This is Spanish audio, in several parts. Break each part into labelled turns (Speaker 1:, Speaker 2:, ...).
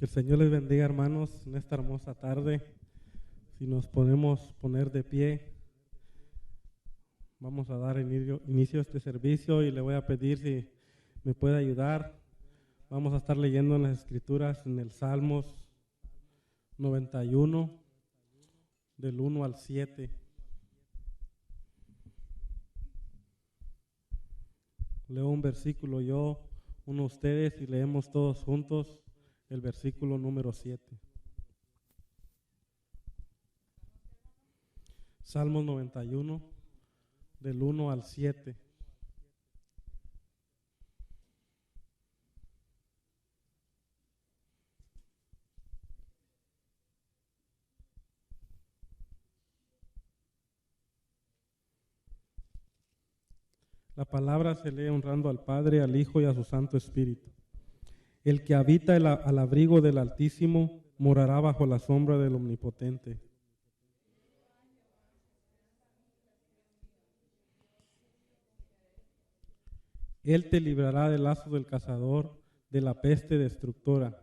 Speaker 1: Que el Señor les bendiga, hermanos, en esta hermosa tarde. Si nos podemos poner de pie, vamos a dar inicio a este servicio y le voy a pedir si me puede ayudar. Vamos a estar leyendo en las Escrituras en el Salmos 91, del 1 al 7. Leo un versículo yo, uno ustedes, y leemos todos juntos el versículo número 7. Salmos 91, del 1 al 7. La palabra se lee honrando al Padre, al Hijo y a su Santo Espíritu. El que habita al abrigo del Altísimo morará bajo la sombra del Omnipotente. Él te librará del lazo del cazador, de la peste destructora.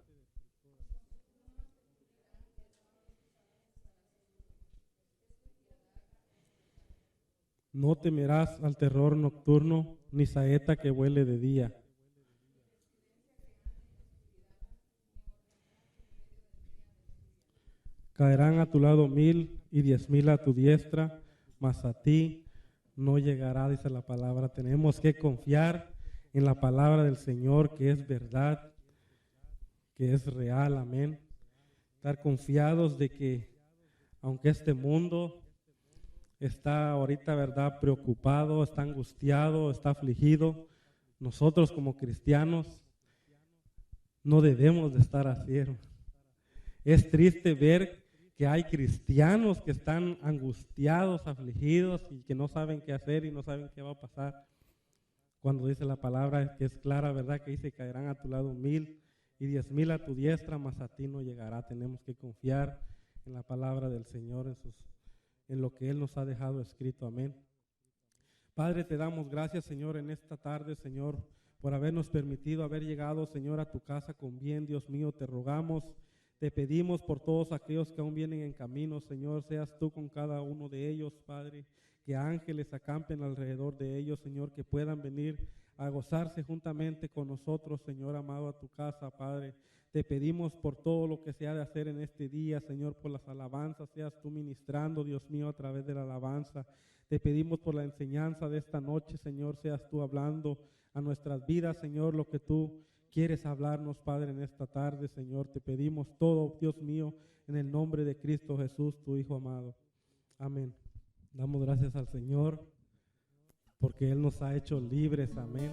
Speaker 1: No temerás al terror nocturno, ni saeta que vuele de día. Caerán a tu lado 1000 y 10,000 a tu diestra, mas a ti no llegará, dice la palabra. Tenemos que confiar en la palabra del Señor, que es verdad, que es real, amén. Estar confiados de que, aunque este mundo está ahorita, verdad, preocupado, está angustiado, está afligido, nosotros como cristianos no debemos de estar así. Es triste ver que hay cristianos que están angustiados, afligidos y que no saben qué hacer y no saben qué va a pasar. Cuando dice la palabra que es clara, verdad, que dice: caerán a tu lado 1000 y 10,000 a tu diestra, mas a ti no llegará. Tenemos que confiar en la palabra del Señor, en lo que Él nos ha dejado escrito, amén. Padre, te damos gracias, Señor, en esta tarde, Señor, por habernos permitido haber llegado, Señor, a tu casa con bien. Dios mío, te rogamos, te pedimos por todos aquellos que aún vienen en camino, Señor, seas tú con cada uno de ellos, Padre, que ángeles acampen alrededor de ellos, Señor, que puedan venir a gozarse juntamente con nosotros, Señor amado, a tu casa, Padre. Te pedimos por todo lo que se ha de hacer en este día, Señor, por las alabanzas, seas tú ministrando, Dios mío, a través de la alabanza. Te pedimos por la enseñanza de esta noche, Señor, seas tú hablando a nuestras vidas, Señor, lo que tú quieres hablarnos, Padre, en esta tarde, Señor. Te pedimos todo, Dios mío, en el nombre de Cristo Jesús, tu Hijo amado. Amén. Damos gracias al Señor porque Él nos ha hecho libres, amén.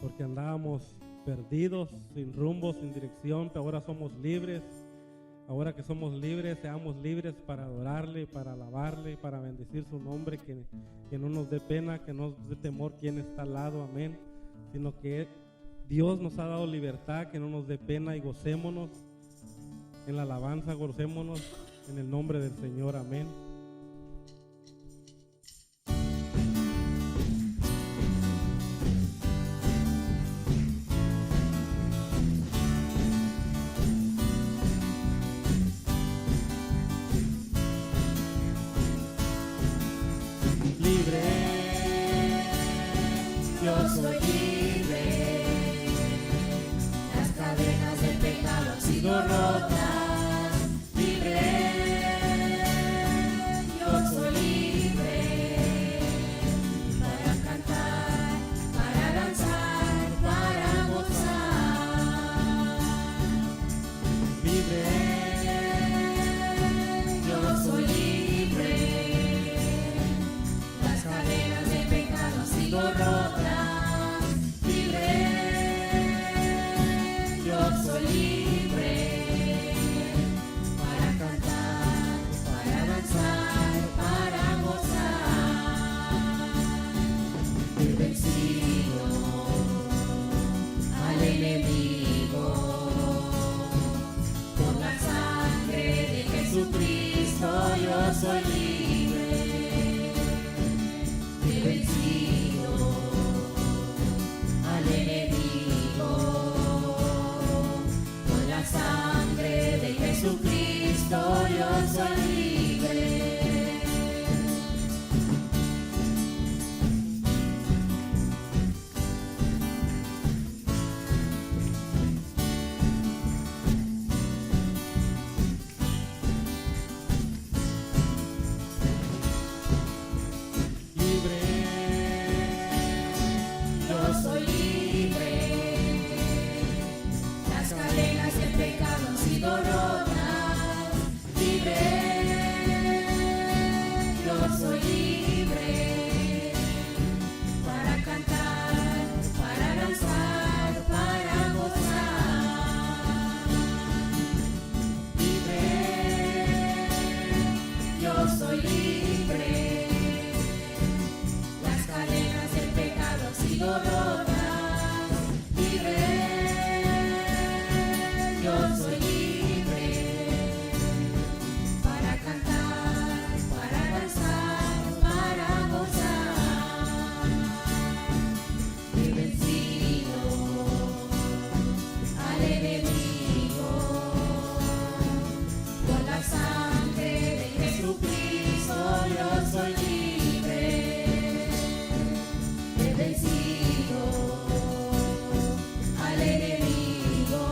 Speaker 1: Porque andábamos perdidos, sin rumbo, sin dirección, pero ahora somos libres. Ahora que somos libres, seamos libres para adorarle, para alabarle, para bendecir su nombre, que no nos dé pena, que no nos dé temor quién está al lado, amén, sino que Dios nos ha dado libertad, que no nos dé pena, y gocémonos en la alabanza, gocémonos en el nombre del Señor, amén.
Speaker 2: Yo soy libre, las cadenas del pecado han sido rotas. Libre, yo soy libre, para cantar, para danzar, para gozar.
Speaker 1: Libre,
Speaker 2: yo soy libre, las cadenas del pecado han sido rotas. Yo soy libre, yo soy libre. Yo soy libre. Las cadenas del pecado han sido rotas. Libre. Yo soy libre. Para cantar, para danzar, para gozar. Libre. Yo soy libre. Las cadenas del pecado han sido rotas. Libre. Yo soy libre. Para cantar, para danzar, para gozar. He vencido al enemigo con la sangre de Jesucristo. Yo soy libre. He vencido al enemigo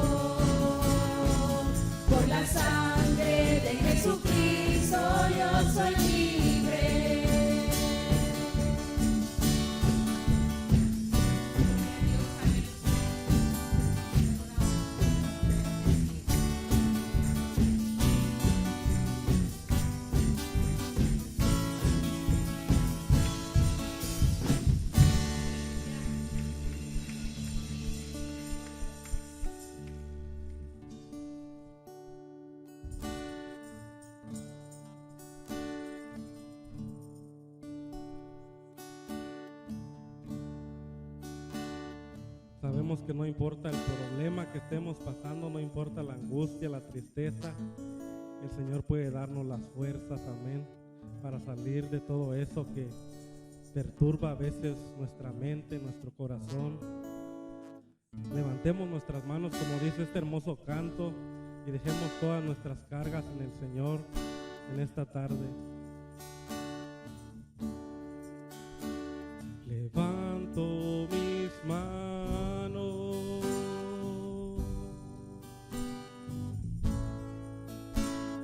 Speaker 2: por la sangre de Jesucristo. Yo soy libre.
Speaker 1: Sabemos que no importa el problema que estemos pasando, no importa la angustia, la tristeza, el Señor puede darnos las fuerzas, amén, para salir de todo eso que perturba a veces nuestra mente, nuestro corazón. Levantemos nuestras manos, como dice este hermoso canto, y dejemos todas nuestras cargas en el Señor en esta tarde. Levanto mis manos,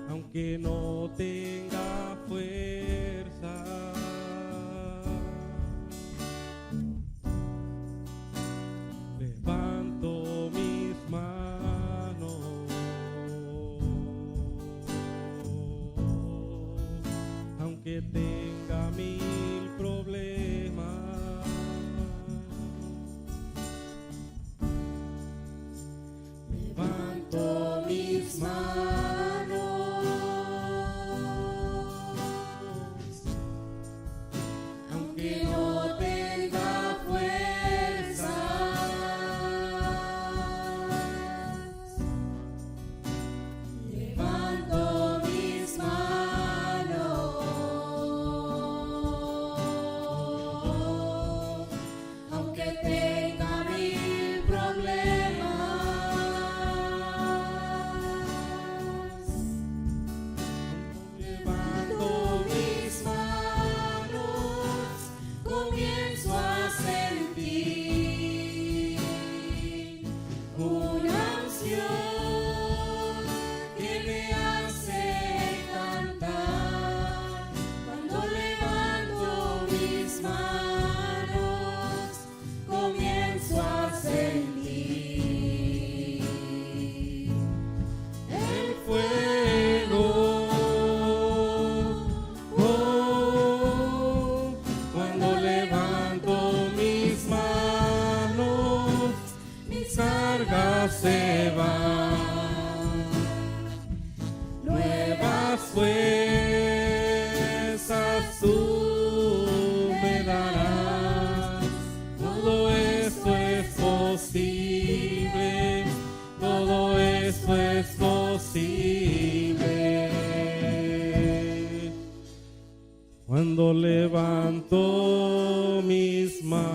Speaker 1: aunque no tenga fuerza. Levanto mis manos, aunque tenga mil problemas.
Speaker 2: Levanto mis manos, aunque no tenga fuerzas. Levanto mis manos, aunque tenga mil problemas. Levanto mis manos, comienzo a sentir una unción que me hace cantar. Cuando levanto mis manos, comienzo a sentir el fuego. Oh, cuando levanto mis manos, mis cargas se van. Nuevas fuerzas tú me darás. Todo esto es posible, todo esto es posible. Cuando levanto mis manos.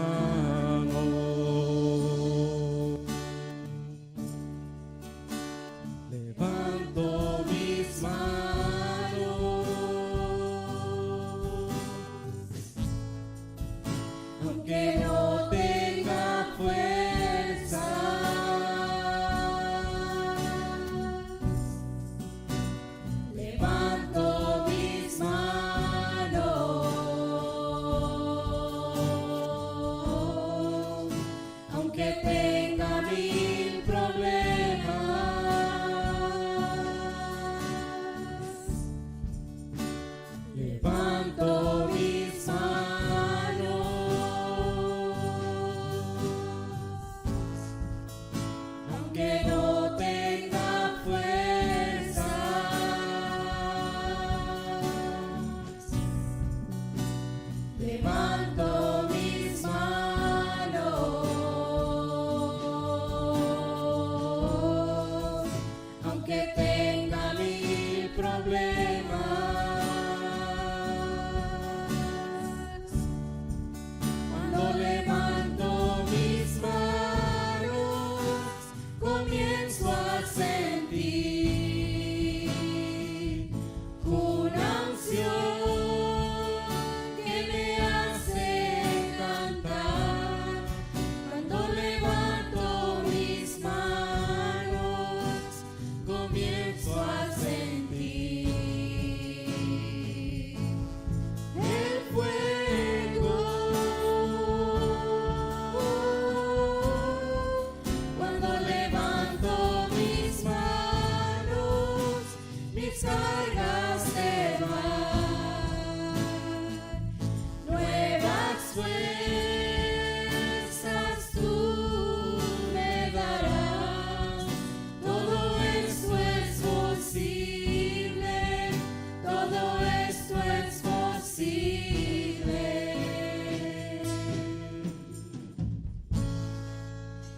Speaker 2: tenga mil problemas, levanto mis manos, aunque no tenga fuerzas, levanto mis manos, aunque tenga mil problemas. Cuando levanto mis manos, comienzo a sentir una unción que me hace cantar. Cuando levanto mis manos, comienzo a sentir el fuego. Cuando levanto mis manos, mis cargas se van, nuevas fuerzas tú me darás. Todo esto es posible, todo esto es posible.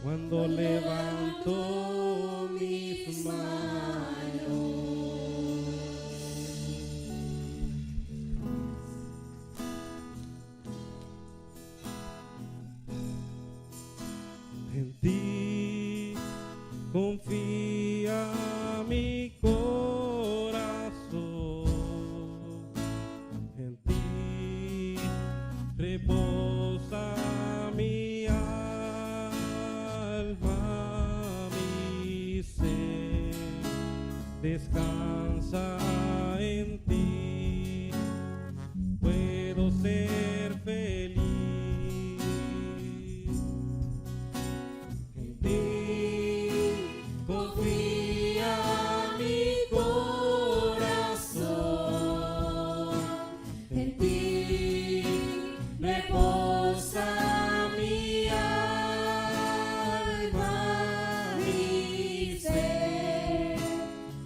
Speaker 1: Cuando levanto mis manos. En ti confía mi corazón, en ti reposa mi alma, mi ser descansa en ti, puedo ser feliz. En ti confía mi corazón,
Speaker 2: En ti reposa mi alma, mi ser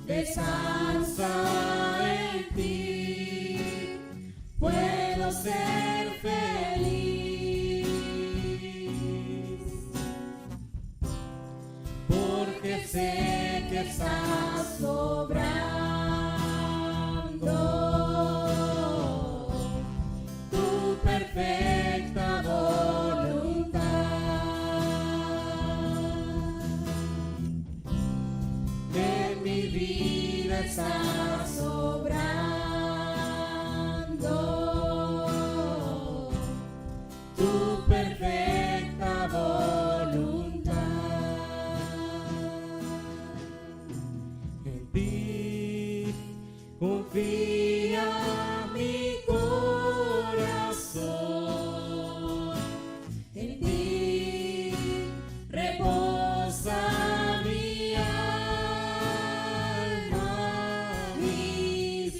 Speaker 2: descansa en ti, puedo ser feliz, porque sé que estás obrando tu perfecta voluntad. En mi vida estás obrando tu perfecta voluntad.
Speaker 1: en ti confía mi corazón,
Speaker 2: En ti reposa mi alma, mi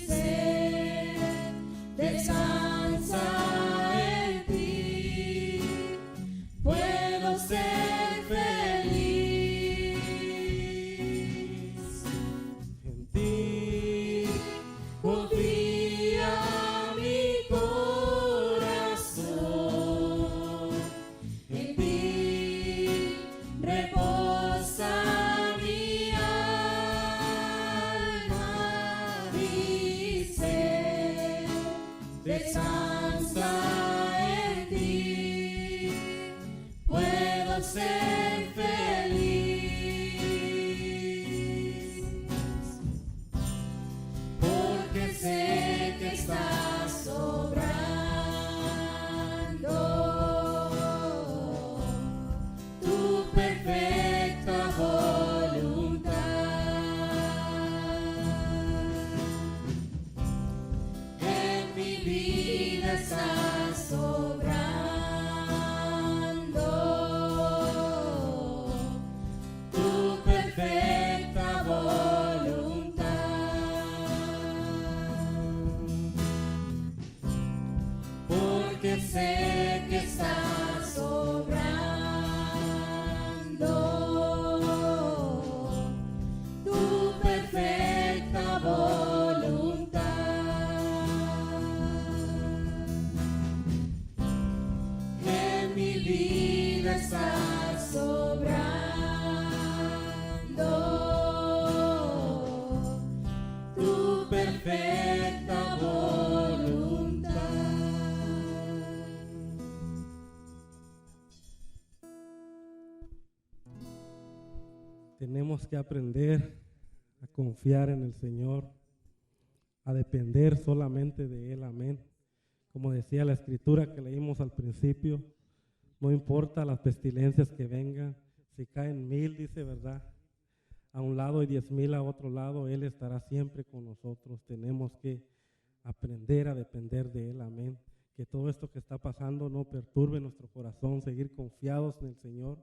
Speaker 2: perfecta voluntad. Porque sé que estás obrando tu perfecta voluntad. En mi vida estás obrando tu perfecta voluntad.
Speaker 1: Tenemos que aprender a confiar en el Señor, a depender solamente de Él, amén. Como decía la escritura que leímos al principio, no importa las pestilencias que vengan, si caen 1000, dice, ¿verdad?, a un lado y 10,000 a otro lado, Él estará siempre con nosotros. Tenemos que aprender a depender de Él, amén. Que todo esto que está pasando no perturbe nuestro corazón, seguir confiados en el Señor,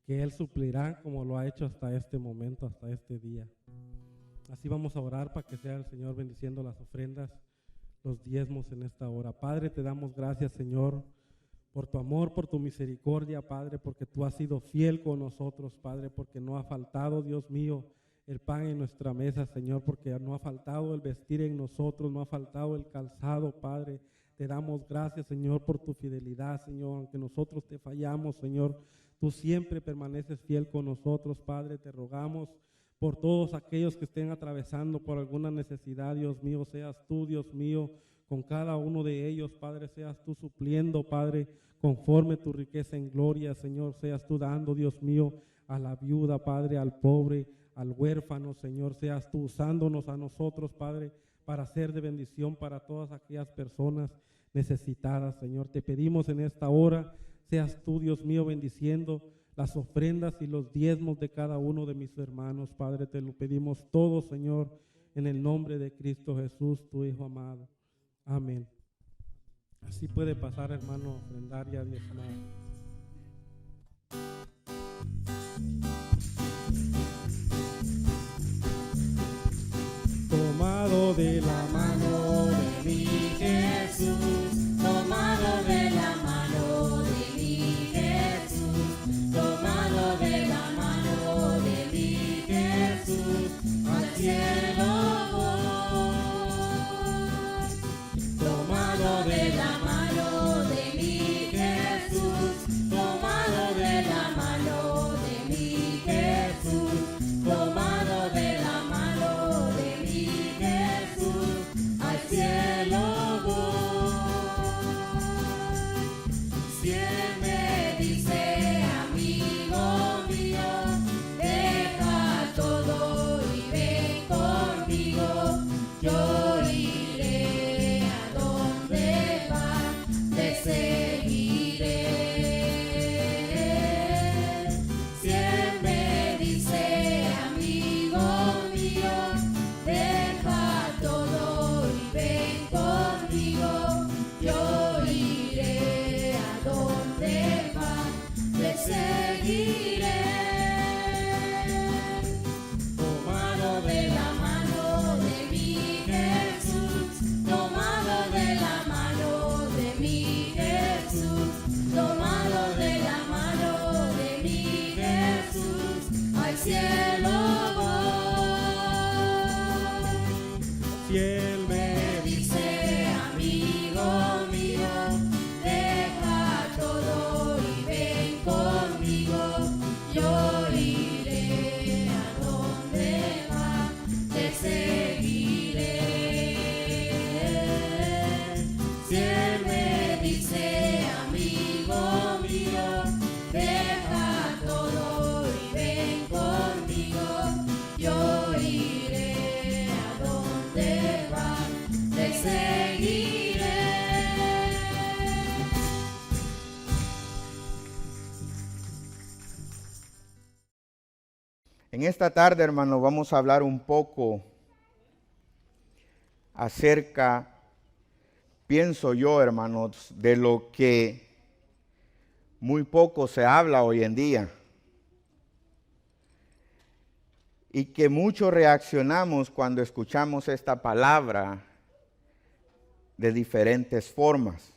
Speaker 1: que Él suplirá como lo ha hecho hasta este momento, hasta este día. Así vamos a orar para que sea el Señor bendiciendo las ofrendas, los diezmos en esta hora. Padre, te damos gracias, Señor, por tu amor, por tu misericordia, Padre, porque tú has sido fiel con nosotros, Padre, porque no ha faltado, Dios mío, el pan en nuestra mesa, Señor, porque no ha faltado el vestir en nosotros, no ha faltado el calzado, Padre. Te damos gracias, Señor, por tu fidelidad, Señor, aunque nosotros te fallamos, Señor, tú siempre permaneces fiel con nosotros, Padre. Te rogamos por todos aquellos que estén atravesando por alguna necesidad, Dios mío, seas tú, Dios mío, con cada uno de ellos, Padre, seas tú supliendo, Padre, conforme tu riqueza en gloria, Señor, seas tú dando, Dios mío, a la viuda, Padre, al pobre, al huérfano, Señor, seas tú usándonos a nosotros, Padre, para ser de bendición para todas aquellas personas necesitadas, Señor. Te pedimos en esta hora, seas tú, Dios mío, bendiciendo las ofrendas y los diezmos de cada uno de mis hermanos, Padre. Te lo pedimos todo, Señor, en el nombre de Cristo Jesús, tu Hijo amado. Amén. Así puede pasar, hermano, a ofrendar y a diezmar. Tomado de la mano de mi
Speaker 2: Jesús, tomado de la mano de mi Jesús, tomado de la mano de mi Jesús, al cielo voy. Tomado de la mano de mi Jesús, tomado de la mano de mi Jesús, tomado de la mano de mi Jesús, al cielo voy. Si Él me dice, amigo mío, deja todo y ven conmigo, yo iré a donde va, te seguiré. Si Él me dice, amigo mío, deja todo y ven conmigo, yo iré a donde va, te seguiré. Tomado de la mano de mi Jesús, tomado de la mano de mi Jesús, tomado de la mano de mi Jesús, al cielo voy.
Speaker 1: Si Él
Speaker 2: Me dice, amigo mío, deja todo y ven conmigo, yo iré a donde va, te seguiré. Si Él me dice, amigo mío, deja todo y ven conmigo, yo iré a donde va, te seguiré.
Speaker 3: En esta tarde, hermano, vamos a hablar un poco acerca, pienso yo, hermanos, de lo que muy poco se habla hoy en día. y que muchos reaccionamos cuando escuchamos esta palabra de diferentes formas.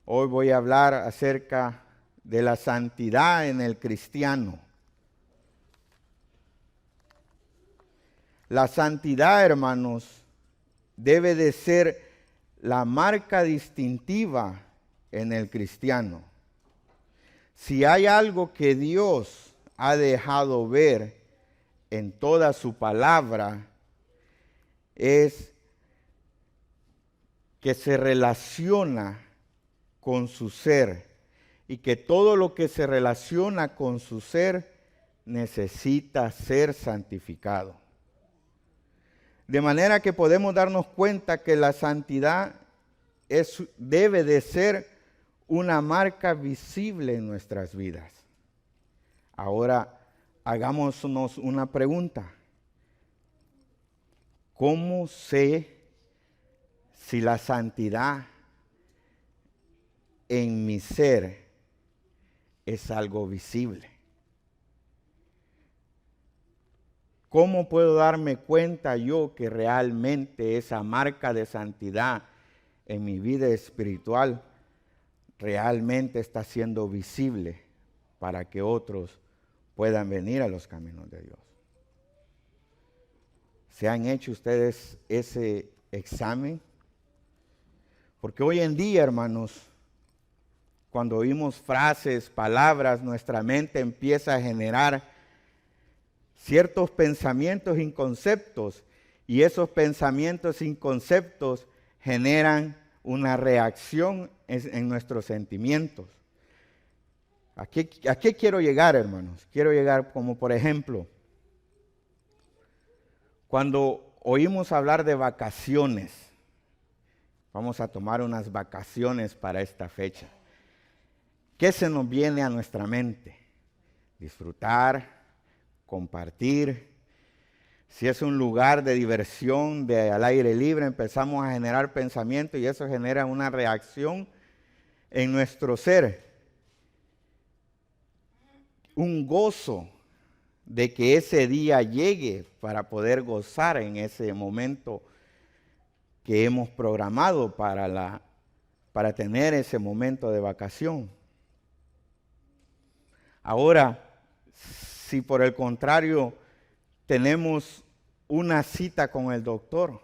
Speaker 3: Hoy voy a hablar acerca de la santidad en el cristiano. La santidad, hermanos, debe de ser la marca distintiva en el cristiano. Si hay algo que Dios ha dejado ver en toda su palabra, es que se relaciona con su ser y que todo lo que se relaciona con su ser necesita ser santificado. De manera que podemos darnos cuenta que la santidad debe de ser una marca visible en nuestras vidas. Ahora, hagámonos una pregunta. ¿Cómo sé si la santidad en mi ser es algo visible? ¿Cómo puedo darme cuenta yo que realmente esa marca de santidad en mi vida espiritual realmente está siendo visible para que otros puedan venir a los caminos de Dios? ¿Se han hecho ustedes ese examen? Porque hoy en día, hermanos, cuando oímos frases, palabras, nuestra mente empieza a generar ciertos pensamientos y conceptos, y esos pensamientos y conceptos generan una reacción en nuestros sentimientos. ¿A qué quiero llegar, hermanos? Quiero llegar como, por ejemplo, cuando oímos hablar de vacaciones, vamos a tomar unas vacaciones para esta fecha. ¿Qué se nos viene a nuestra mente? Disfrutar, compartir. Si es un lugar de diversión, al aire libre, empezamos a generar pensamientos y eso genera una reacción en nuestro ser. Un gozo de que ese día llegue para poder gozar en ese momento que hemos programado para tener ese momento de vacación. Ahora, si por el contrario tenemos una cita con el doctor,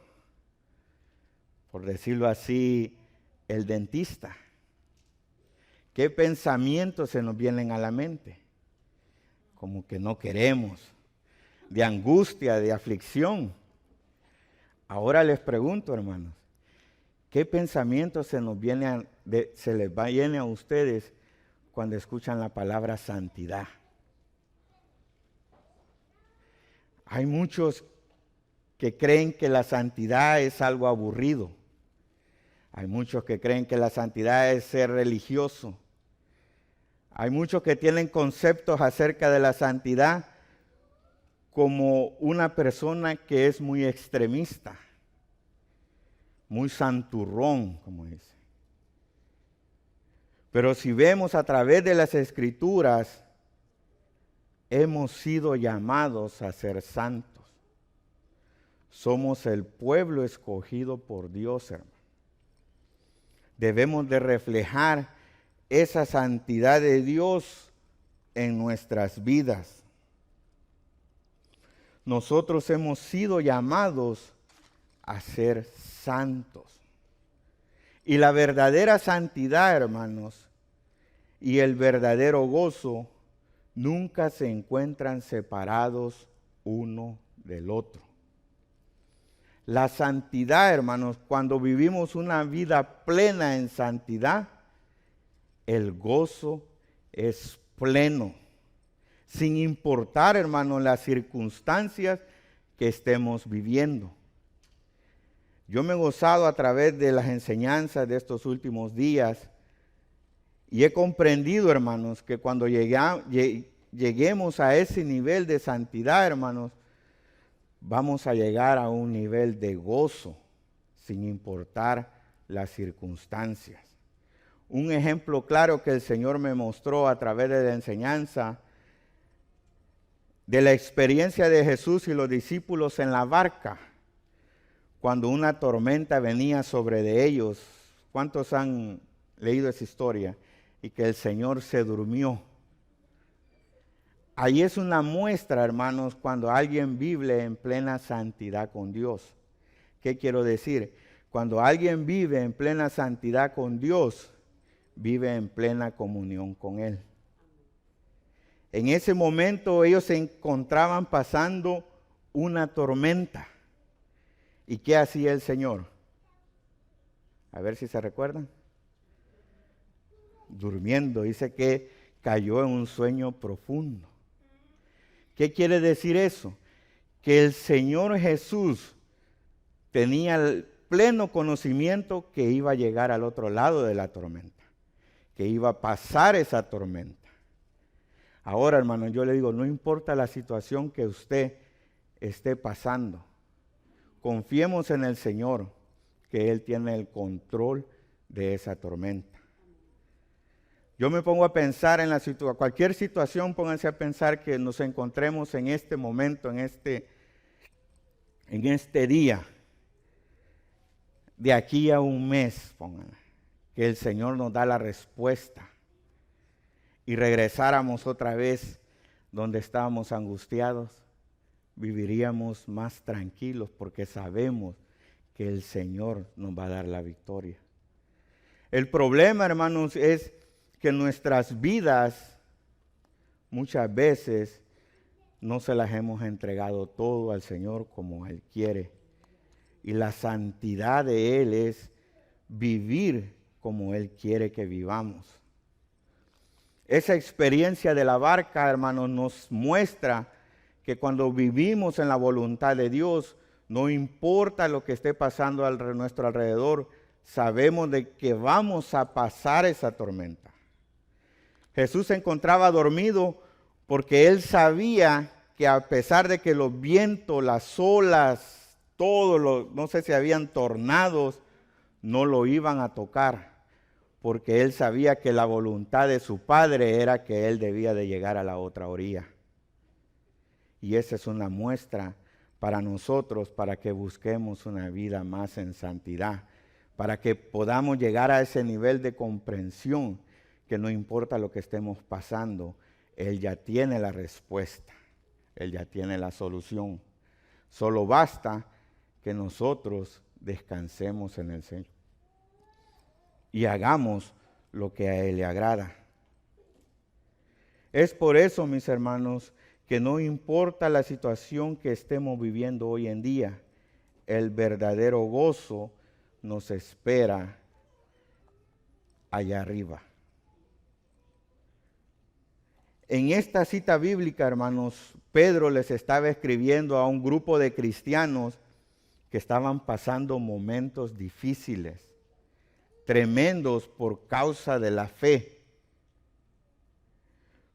Speaker 3: por decirlo así, el dentista, ¿qué pensamientos se nos vienen a la mente? Como que no queremos, de angustia, de aflicción. Ahora les pregunto, hermanos, ¿qué pensamientos se les viene a ustedes cuando escuchan la palabra santidad? Hay muchos que creen que la santidad es algo aburrido. Hay muchos que creen que la santidad es ser religioso. Hay muchos que tienen conceptos acerca de la santidad como una persona que es muy extremista, muy santurrón, como dice. Pero si vemos a través de las Escrituras, hemos sido llamados a ser santos. Somos el pueblo escogido por Dios, hermano. Debemos de reflejar esa santidad de Dios en nuestras vidas. Nosotros hemos sido llamados a ser santos. Y la verdadera santidad, hermanos, y el verdadero gozo nunca se encuentran separados uno del otro. La santidad, hermanos, cuando vivimos una vida plena en santidad, el gozo es pleno, sin importar, hermanos, las circunstancias que estemos viviendo. Yo me he gozado a través de las enseñanzas de estos últimos días y he comprendido, hermanos, que cuando lleguemos a ese nivel de santidad, hermanos, vamos a llegar a un nivel de gozo, sin importar las circunstancias. Un ejemplo claro que el Señor me mostró a través de la enseñanza de la experiencia de Jesús y los discípulos en la barca, cuando una tormenta venía sobre de ellos. ¿Cuántos han leído esa historia? Y que el Señor se durmió. Ahí es una muestra, hermanos, cuando alguien vive en plena santidad con Dios. ¿Qué quiero decir? Cuando alguien vive en plena santidad con Dios, vive en plena comunión con Él. En ese momento ellos se encontraban pasando una tormenta. ¿Y qué hacía el Señor? A ver si se recuerdan. Durmiendo, dice que cayó en un sueño profundo. ¿Qué quiere decir eso? Que el Señor Jesús tenía el pleno conocimiento que iba a llegar al otro lado de la tormenta, que iba a pasar esa tormenta. Ahora, hermano, yo le digo, no importa la situación que usted esté pasando, confiemos en el Señor, que Él tiene el control de esa tormenta. Yo me pongo a pensar en cualquier situación, pónganse a pensar que nos encontremos en este momento, en este día, de aquí a un mes, pónganle, que el Señor nos da la respuesta y regresáramos otra vez donde estábamos angustiados, viviríamos más tranquilos porque sabemos que el Señor nos va a dar la victoria. El problema, hermanos, es que nuestras vidas muchas veces no se las hemos entregado todo al Señor como Él quiere. Y la santidad de Él es vivir como Él quiere que vivamos. Esa experiencia de la barca, hermanos, nos muestra que cuando vivimos en la voluntad de Dios, no importa lo que esté pasando a nuestro alrededor, sabemos de que vamos a pasar esa tormenta. Jesús se encontraba dormido porque Él sabía que a pesar de que los vientos, las olas, no sé si habían tornados, no lo iban a tocar, porque Él sabía que la voluntad de su Padre era que Él debía de llegar a la otra orilla. Y esa es una muestra para nosotros, para que busquemos una vida más en santidad, para que podamos llegar a ese nivel de comprensión, que no importa lo que estemos pasando, Él ya tiene la respuesta, Él ya tiene la solución. Solo basta que nosotros descansemos en el Señor y hagamos lo que a Él le agrada. Es por eso, mis hermanos, que no importa la situación que estemos viviendo hoy en día, el verdadero gozo nos espera allá arriba. En esta cita bíblica, hermanos, Pedro les estaba escribiendo a un grupo de cristianos que estaban pasando momentos difíciles, tremendos por causa de la fe.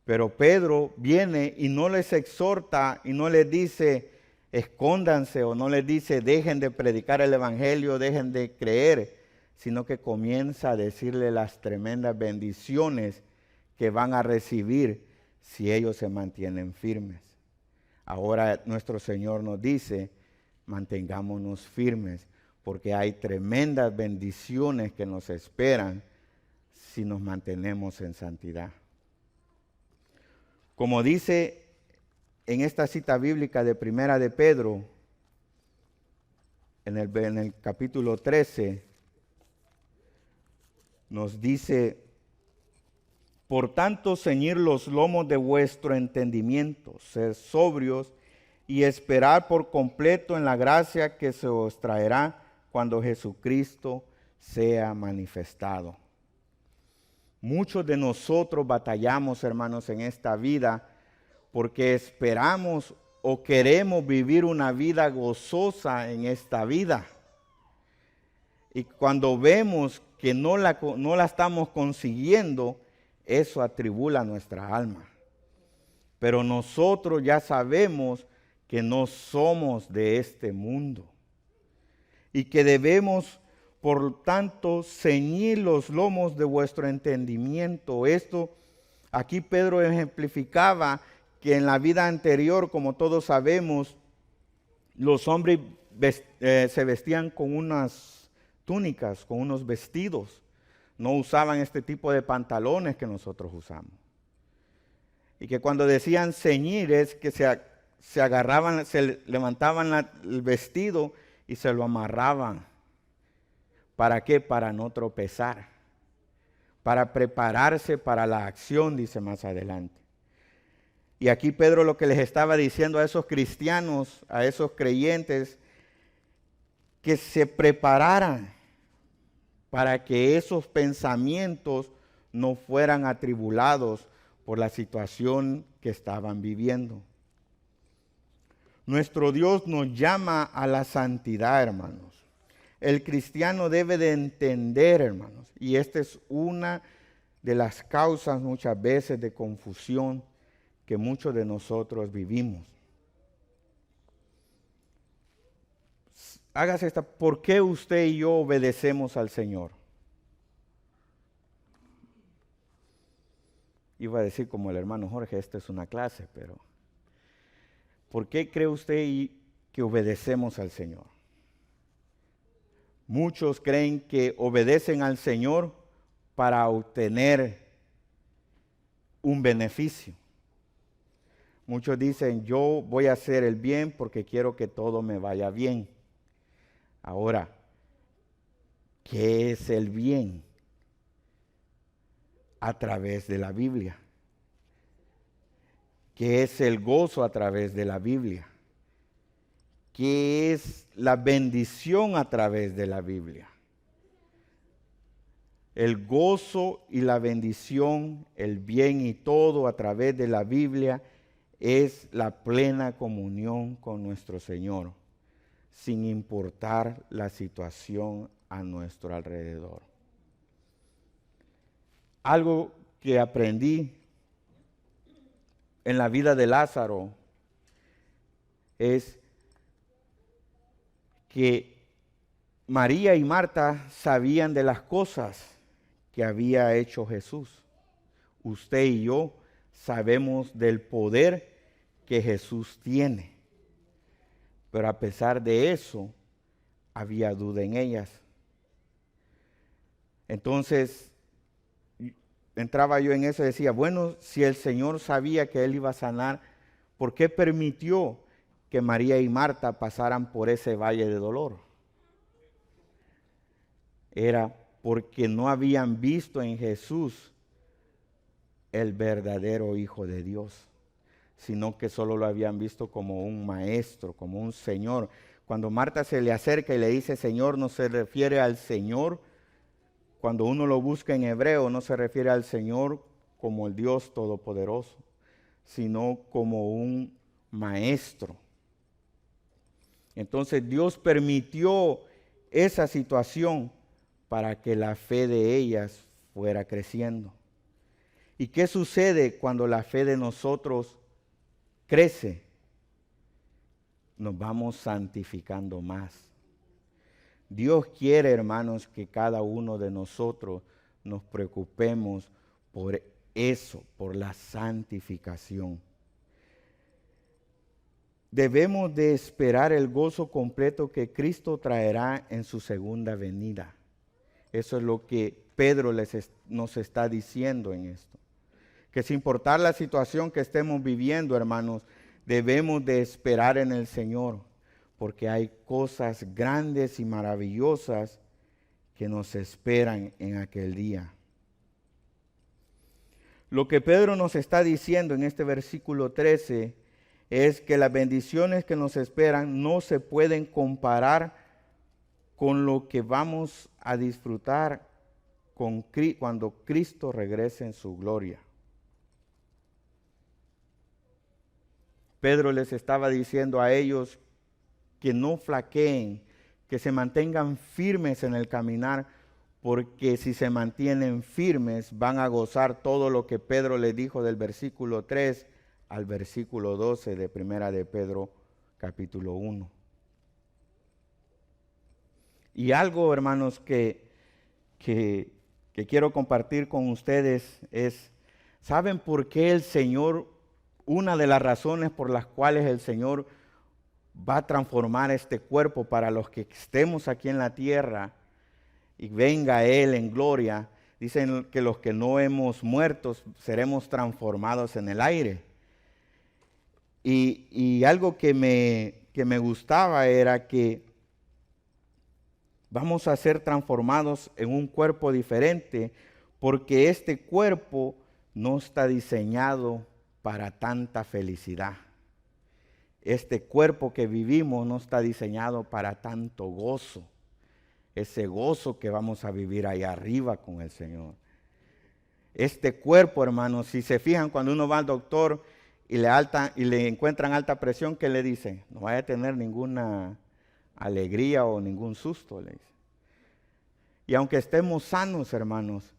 Speaker 3: Pero Pedro viene y no les exhorta y no les dice escóndanse, o no les dice dejen de predicar el evangelio, dejen de creer, sino que comienza a decirle las tremendas bendiciones que van a recibir si ellos se mantienen firmes. Ahora nuestro Señor nos dice, mantengámonos firmes, porque hay tremendas bendiciones que nos esperan si nos mantenemos en santidad. Como dice en esta cita bíblica de Primera de Pedro, en el capítulo 13, nos dice: por tanto, ceñir los lomos de vuestro entendimiento, ser sobrios y esperar por completo en la gracia que se os traerá cuando Jesucristo sea manifestado. Muchos de nosotros batallamos, hermanos, en esta vida porque esperamos o queremos vivir una vida gozosa en esta vida. Y cuando vemos que no la estamos consiguiendo, eso atribula nuestra alma. Pero nosotros ya sabemos que no somos de este mundo y que debemos, por tanto, ceñir los lomos de vuestro entendimiento. Esto, aquí Pedro ejemplificaba que en la vida anterior, como todos sabemos, los hombres se vestían con unas túnicas, con unos vestidos. No usaban este tipo de pantalones que nosotros usamos. Y que cuando decían ceñir es que se agarraban, se levantaban el vestido y se lo amarraban. ¿Para qué? Para no tropezar. Para prepararse para la acción, dice más adelante. Y aquí Pedro lo que les estaba diciendo a esos cristianos, a esos creyentes, que se prepararan para que esos pensamientos no fueran atribulados por la situación que estaban viviendo. Nuestro Dios nos llama a la santidad, hermanos. El cristiano debe de entender, hermanos, y esta es una de las causas muchas veces de confusión que muchos de nosotros vivimos. Hágase esta, ¿por qué usted y yo obedecemos al Señor? Iba a decir como el hermano Jorge, esta es una clase, pero ¿por qué cree usted que obedecemos al Señor? Muchos creen que obedecen al Señor para obtener un beneficio. Muchos dicen, yo voy a hacer el bien porque quiero que todo me vaya bien. Ahora, ¿qué es el bien? A través de la Biblia. ¿Qué es el gozo a través de la Biblia? ¿Qué es la bendición a través de la Biblia? El gozo y la bendición, el bien y todo a través de la Biblia es la plena comunión con nuestro Señor, sin importar la situación a nuestro alrededor. Algo que aprendí en la vida de Lázaro es que María y Marta sabían de las cosas que había hecho Jesús. Usted y yo sabemos del poder que Jesús tiene. Pero a pesar de eso, había duda en ellas. Entonces, entraba yo en eso y decía, bueno, si el Señor sabía que Él iba a sanar, ¿por qué permitió que María y Marta pasaran por ese valle de dolor? Era porque no habían visto en Jesús el verdadero Hijo de Dios, sino que solo lo habían visto como un maestro, como un Señor. Cuando Marta se le acerca y le dice Señor, no se refiere al Señor. Cuando uno lo busca en hebreo, no se refiere al Señor como el Dios Todopoderoso, sino como un maestro. Entonces Dios permitió esa situación para que la fe de ellas fuera creciendo. ¿Y qué sucede cuando la fe de nosotros crece? Nos vamos santificando más. Dios quiere, hermanos, que cada uno de nosotros nos preocupemos por eso, por la santificación. Debemos de esperar el gozo completo que Cristo traerá en su segunda venida. Eso es lo que Pedro nos está diciendo en esto. Que sin importar la situación que estemos viviendo, hermanos, debemos de esperar en el Señor, porque hay cosas grandes y maravillosas que nos esperan en aquel día. Lo que Pedro nos está diciendo en este versículo 13 es que las bendiciones que nos esperan no se pueden comparar con lo que vamos a disfrutar cuando Cristo regrese en su gloria. Pedro les estaba diciendo a ellos que no flaqueen, que se mantengan firmes en el caminar, porque si se mantienen firmes van a gozar todo lo que Pedro les dijo del versículo 3 al versículo 12 de Primera de Pedro capítulo 1. Y algo, hermanos, que quiero compartir con ustedes es, ¿saben por qué el Señor una de las razones por las cuales el Señor va a transformar este cuerpo para los que estemos aquí en la tierra y venga Él en gloria. Dicen que los que no hemos muerto seremos transformados en el aire. Y algo que me gustaba era que vamos a ser transformados en un cuerpo diferente, porque este cuerpo no está diseñado para tanta felicidad. Este cuerpo que vivimos no está diseñado para tanto gozo. Ese gozo que vamos a vivir allá arriba con el Señor. Este cuerpo, hermanos, si se fijan, cuando uno va al doctor y le encuentran alta presión, ¿qué le dicen? No vaya a tener ninguna alegría o ningún susto, le dicen. Y aunque estemos sanos, hermanos,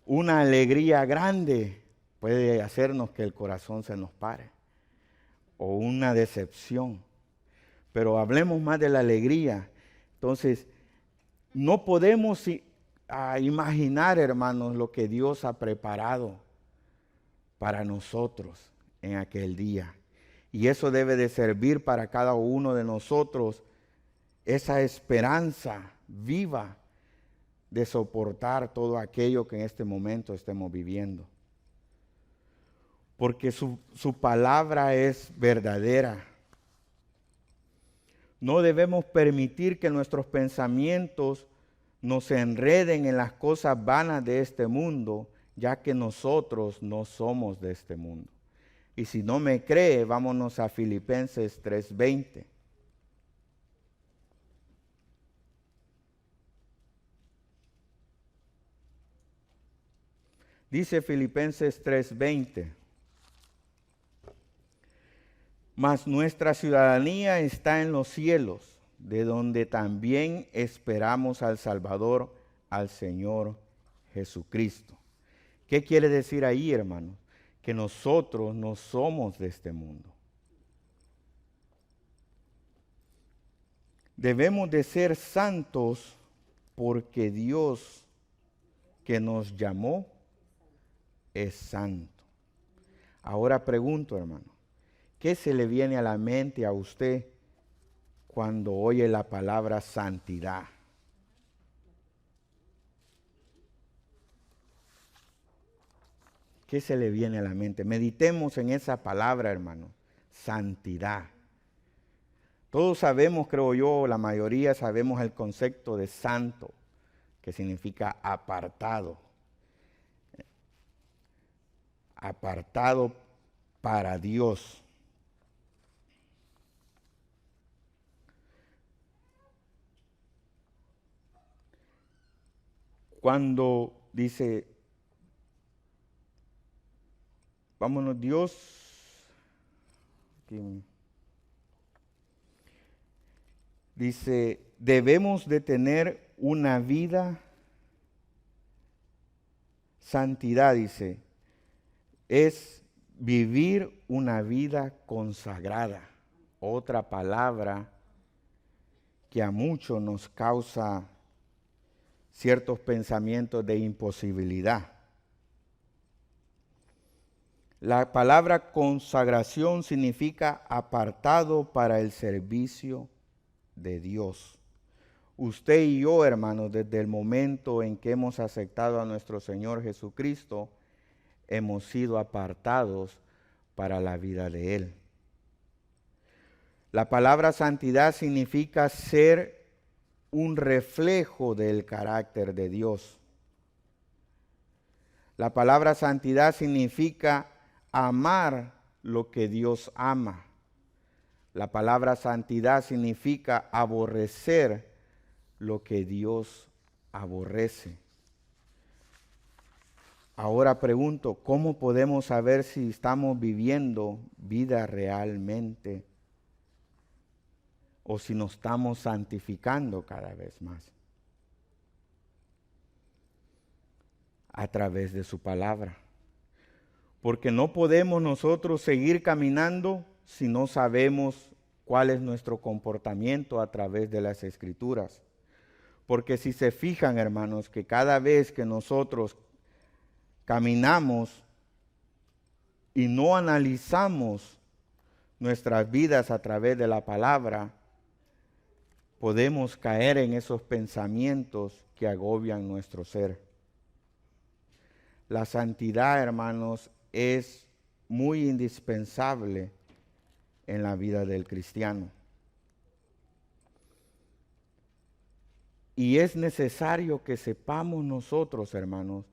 Speaker 3: una alegría grande puede hacernos que el corazón se nos pare. O una decepción. Pero hablemos más de la alegría. Entonces, no podemos imaginar, hermanos, lo que Dios ha preparado para nosotros en aquel día. Y eso debe de servir para cada uno de nosotros esa esperanza viva de soportar todo aquello que en este momento estemos viviendo. Porque su palabra es verdadera. No debemos permitir que nuestros pensamientos nos enreden en las cosas vanas de este mundo, ya que nosotros no somos de este mundo. Y si no me cree, vámonos a Filipenses 3:20. Dice Filipenses 3:20. Mas nuestra ciudadanía está en los cielos, de donde también esperamos al Salvador, al Señor Jesucristo. ¿Qué quiere decir ahí, hermanos? Que nosotros no somos de este mundo. Debemos de ser santos porque Dios que nos llamó es santo. Ahora pregunto, hermano, ¿qué se le viene a la mente a usted cuando oye la palabra santidad? ¿Qué se le viene a la mente? Meditemos en esa palabra, hermano, santidad. Todos sabemos, creo yo, la mayoría sabemos el concepto de santo, que significa apartado. Apartado para Dios. Cuando dice, vámonos Dios, dice, debemos de tener una vida, santidad, dice, es vivir una vida consagrada. Otra palabra que a muchos nos causa ciertos pensamientos de imposibilidad. La palabra consagración significa apartado para el servicio de Dios. Usted y yo, hermanos, desde el momento en que hemos aceptado a nuestro Señor Jesucristo, hemos sido apartados para la vida de Él. La palabra santidad significa ser un reflejo del carácter de Dios. La palabra santidad significa amar lo que Dios ama. La palabra santidad significa aborrecer lo que Dios aborrece. Ahora pregunto, ¿cómo podemos saber si estamos viviendo vida realmente o si nos estamos santificando cada vez más? A través de su palabra. Porque no podemos nosotros seguir caminando si no sabemos cuál es nuestro comportamiento a través de las Escrituras. Porque si se fijan, hermanos, que cada vez que nosotros caminamos y no analizamos nuestras vidas a través de la palabra, podemos caer en esos pensamientos que agobian nuestro ser. La santidad, hermanos, es muy indispensable en la vida del cristiano. Y es necesario que sepamos nosotros, hermanos,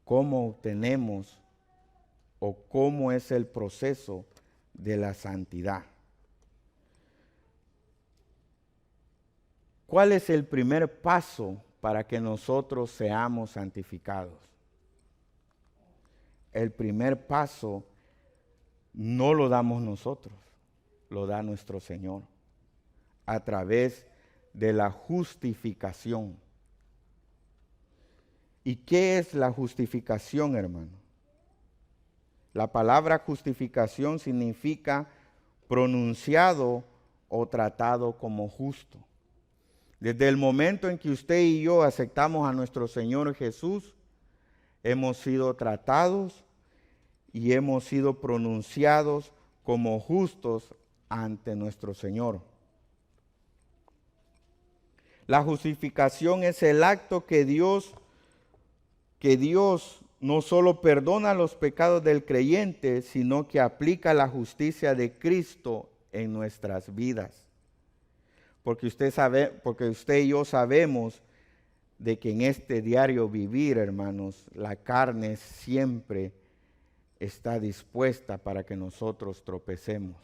Speaker 3: cómo obtenemos o cómo es el proceso de la santidad. ¿Cuál es el primer paso para que nosotros seamos santificados? El primer paso no lo damos nosotros, lo da nuestro Señor a través de la justificación. ¿Y qué es la justificación, hermano? La palabra justificación significa pronunciado o tratado como justo. Desde el momento en que usted y yo aceptamos a nuestro Señor Jesús, hemos sido tratados y hemos sido pronunciados como justos ante nuestro Señor. La justificación es el acto que Dios no solo perdona los pecados del creyente, sino que aplica la justicia de Cristo en nuestras vidas. Porque usted y yo sabemos de que en este diario vivir, hermanos, la carne siempre está dispuesta para que nosotros tropecemos.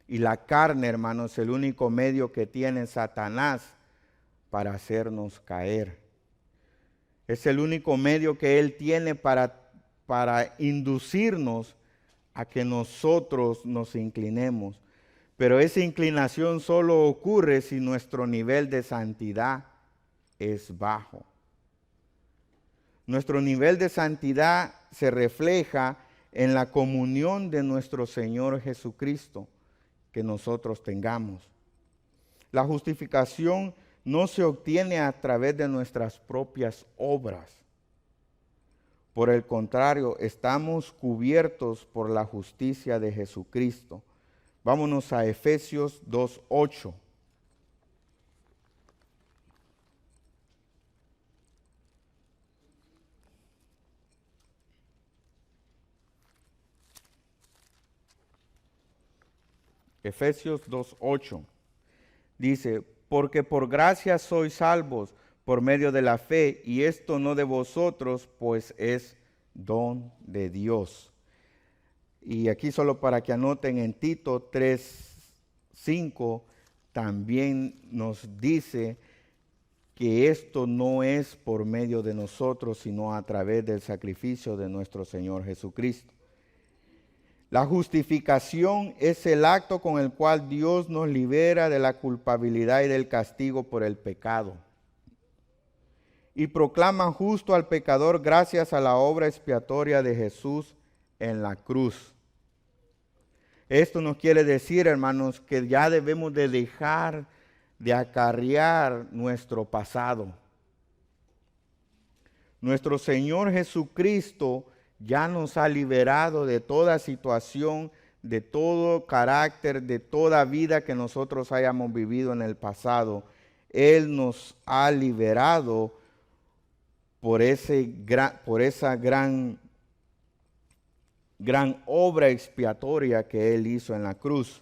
Speaker 3: Y la carne, hermanos, es el único medio que tiene Satanás para hacernos caer. Es el único medio que él tiene para inducirnos a que nosotros nos inclinemos. Pero esa inclinación solo ocurre si nuestro nivel de santidad es bajo. Nuestro nivel de santidad se refleja en la comunión de nuestro Señor Jesucristo que nosotros tengamos. La justificación no se obtiene a través de nuestras propias obras. Por el contrario, estamos cubiertos por la justicia de Jesucristo. Vámonos a Efesios 2:8. Efesios 2:8 dice, porque por gracia sois salvos por medio de la fe, y esto no de vosotros, pues es don de Dios. Y aquí solo para que anoten, en Tito 3:5 también nos dice que esto no es por medio de nosotros, sino a través del sacrificio de nuestro Señor Jesucristo. La justificación es el acto con el cual Dios nos libera de la culpabilidad y del castigo por el pecado. Y proclama justo al pecador gracias a la obra expiatoria de Jesús en la cruz. Esto nos quiere decir, hermanos, que ya debemos de dejar de acarrear nuestro pasado. Nuestro Señor Jesucristo ya nos ha liberado de toda situación, de todo carácter, de toda vida que nosotros hayamos vivido en el pasado. Él nos ha liberado por esa gran obra expiatoria que Él hizo en la cruz.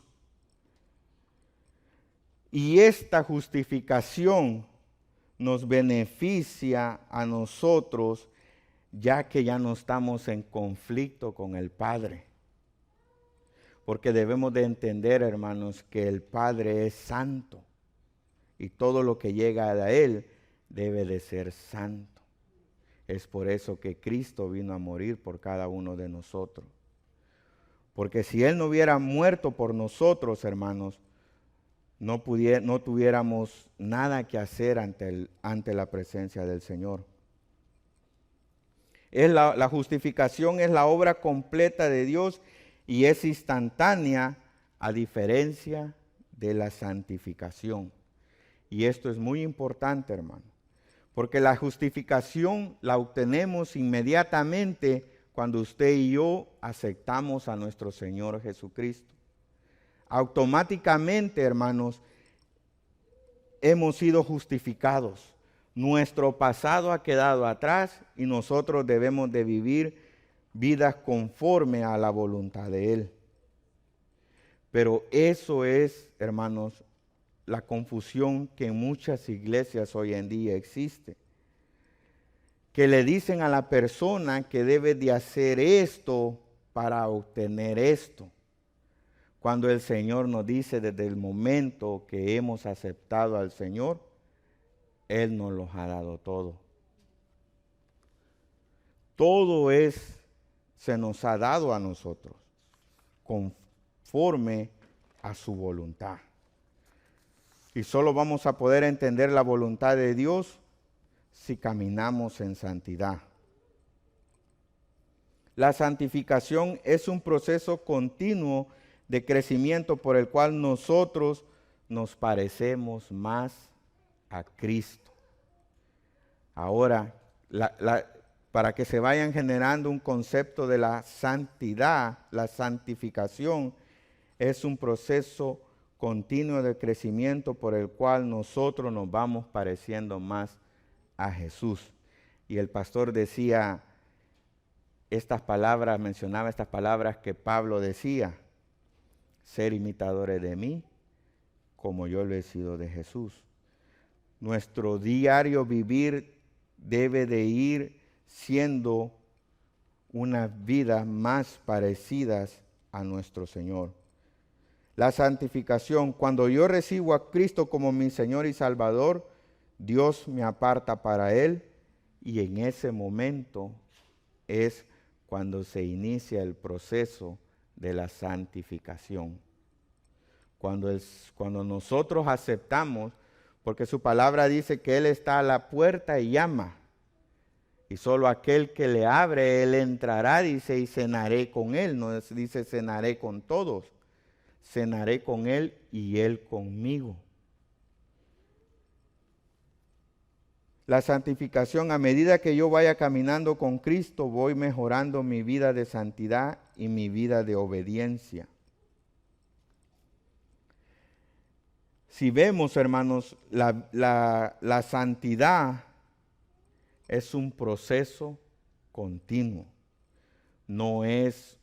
Speaker 3: Y esta justificación nos beneficia a nosotros, ya que ya no estamos en conflicto con el Padre. Porque debemos de entender, hermanos, que el Padre es santo y todo lo que llega a Él debe de ser santo. Es por eso que Cristo vino a morir por cada uno de nosotros. Porque si Él no hubiera muerto por nosotros, hermanos, no tuviéramos nada que hacer ante la presencia del Señor. La justificación es la obra completa de Dios y es instantánea, a diferencia de la santificación. Y esto es muy importante, hermano, porque la justificación la obtenemos inmediatamente cuando usted y yo aceptamos a nuestro Señor Jesucristo. Automáticamente, hermanos, hemos sido justificados. Nuestro pasado ha quedado atrás y nosotros debemos de vivir vidas conforme a la voluntad de Él. Pero eso es, hermanos, la confusión que en muchas iglesias hoy en día existe. Que le dicen a la persona que debe de hacer esto para obtener esto. Cuando el Señor nos dice desde el momento que hemos aceptado al Señor, Él nos los ha dado todo. Todo se nos ha dado a nosotros, conforme a su voluntad. Y solo vamos a poder entender la voluntad de Dios si caminamos en santidad. La santificación es un proceso continuo de crecimiento por el cual nosotros nos parecemos más a Cristo. Ahora, para que se vayan generando un concepto de la santidad, la santificación es un proceso continuo de crecimiento por el cual nosotros nos vamos pareciendo más a Jesús. Y el pastor decía estas palabras, mencionaba estas palabras que Pablo decía: ser imitadores de mí, como yo lo he sido de Jesús. Nuestro diario vivir debe de ir siendo unas vidas más parecidas a nuestro Señor. La santificación, cuando yo recibo a Cristo como mi Señor y Salvador, Dios me aparta para Él, y en ese momento es cuando se inicia el proceso de la santificación. Cuando nosotros aceptamos, porque su palabra dice que Él está a la puerta y llama, y solo aquel que le abre, Él entrará, dice, y cenaré con Él. No dice cenaré con todos, cenaré con Él y Él conmigo. La santificación, a medida que yo vaya caminando con Cristo, voy mejorando mi vida de santidad y mi vida de obediencia. Si vemos, hermanos, la santidad es un proceso continuo, no es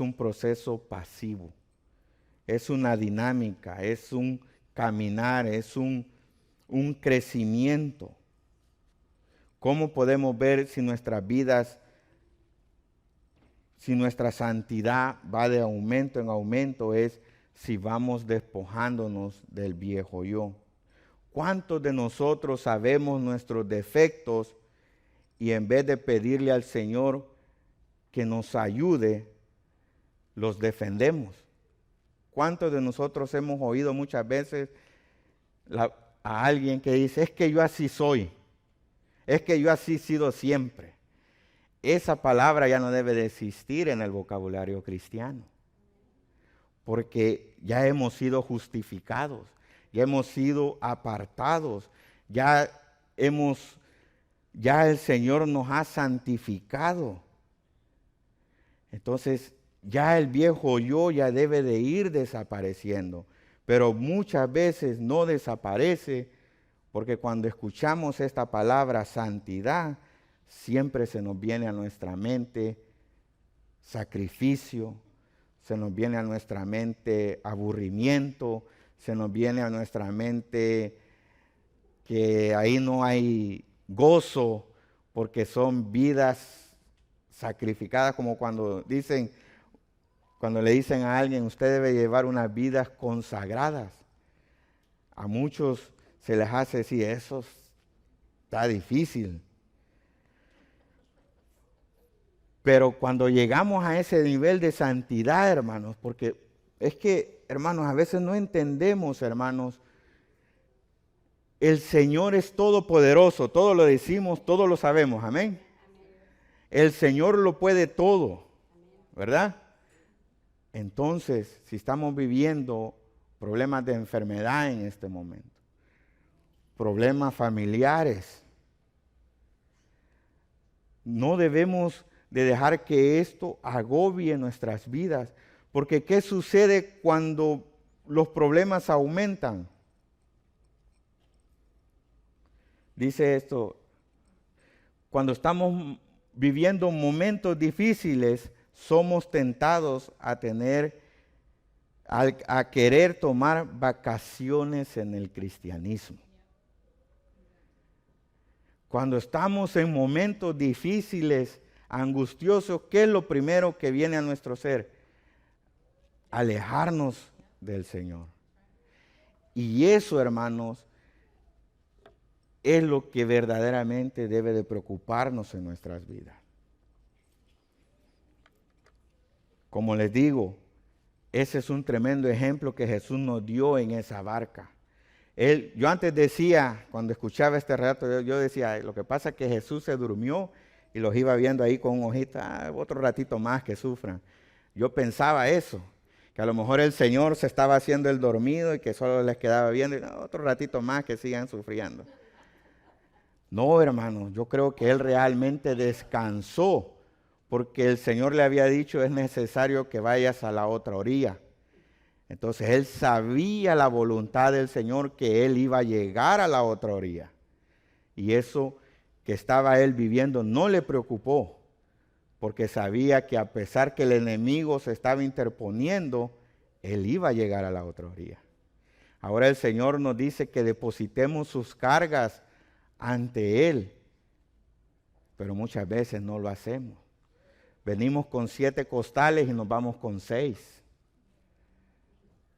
Speaker 3: un proceso pasivo, es una dinámica, es un caminar, es un crecimiento. ¿Cómo podemos ver si nuestras vidas, si nuestra santidad va de aumento en aumento? Es si vamos despojándonos del viejo yo. ¿Cuántos de nosotros sabemos nuestros defectos y en vez de pedirle al Señor que nos ayude, los defendemos? ¿Cuántos de nosotros hemos oído muchas veces a alguien que dice: es que yo así soy, es que yo así he sido siempre? Esa palabra ya no debe de existir en el vocabulario cristiano, porque ya hemos sido justificados, ya hemos sido apartados, ya el Señor nos ha santificado. Entonces, ya el viejo yo ya debe de ir desapareciendo, pero muchas veces no desaparece, porque cuando escuchamos esta palabra santidad, siempre se nos viene a nuestra mente sacrificio, se nos viene a nuestra mente aburrimiento, se nos viene a nuestra mente que ahí no hay gozo, porque son vidas sacrificadas, como cuando le dicen a alguien: usted debe llevar unas vidas consagradas. A muchos se les hace decir: eso está difícil. Pero cuando llegamos a ese nivel de santidad, hermanos, porque es que, hermanos, a veces no entendemos, hermanos, el Señor es todopoderoso, todo lo decimos, todo lo sabemos, amén. El Señor lo puede todo, ¿verdad? Entonces, si estamos viviendo problemas de enfermedad en este momento, problemas familiares, no debemos de dejar que esto agobie nuestras vidas. Porque ¿qué sucede cuando los problemas aumentan? Dice esto, cuando estamos viviendo momentos difíciles, somos tentados a querer tomar vacaciones en el cristianismo. Cuando estamos en momentos difíciles, angustiosos, ¿qué es lo primero que viene a nuestro ser? Alejarnos del Señor. Y eso, hermanos, es lo que verdaderamente debe de preocuparnos en nuestras vidas. Como les digo, ese es un tremendo ejemplo que Jesús nos dio en esa barca. Yo antes decía, cuando escuchaba este relato, yo decía, lo que pasa es que Jesús se durmió y los iba viendo ahí con un ojito, otro ratito más que sufran. Yo pensaba eso, que a lo mejor el Señor se estaba haciendo el dormido y que solo les quedaba viendo, y otro ratito más que sigan sufriendo. No, hermano, yo creo que Él realmente descansó, porque el Señor le había dicho, es necesario que vayas a la otra orilla. Entonces Él sabía la voluntad del Señor, que Él iba a llegar a la otra orilla. Y eso que estaba Él viviendo no le preocupó, porque sabía que a pesar que el enemigo se estaba interponiendo, Él iba a llegar a la otra orilla. Ahora el Señor nos dice que depositemos sus cargas ante Él, pero muchas veces no lo hacemos. Venimos con 7 costales y nos vamos con 6.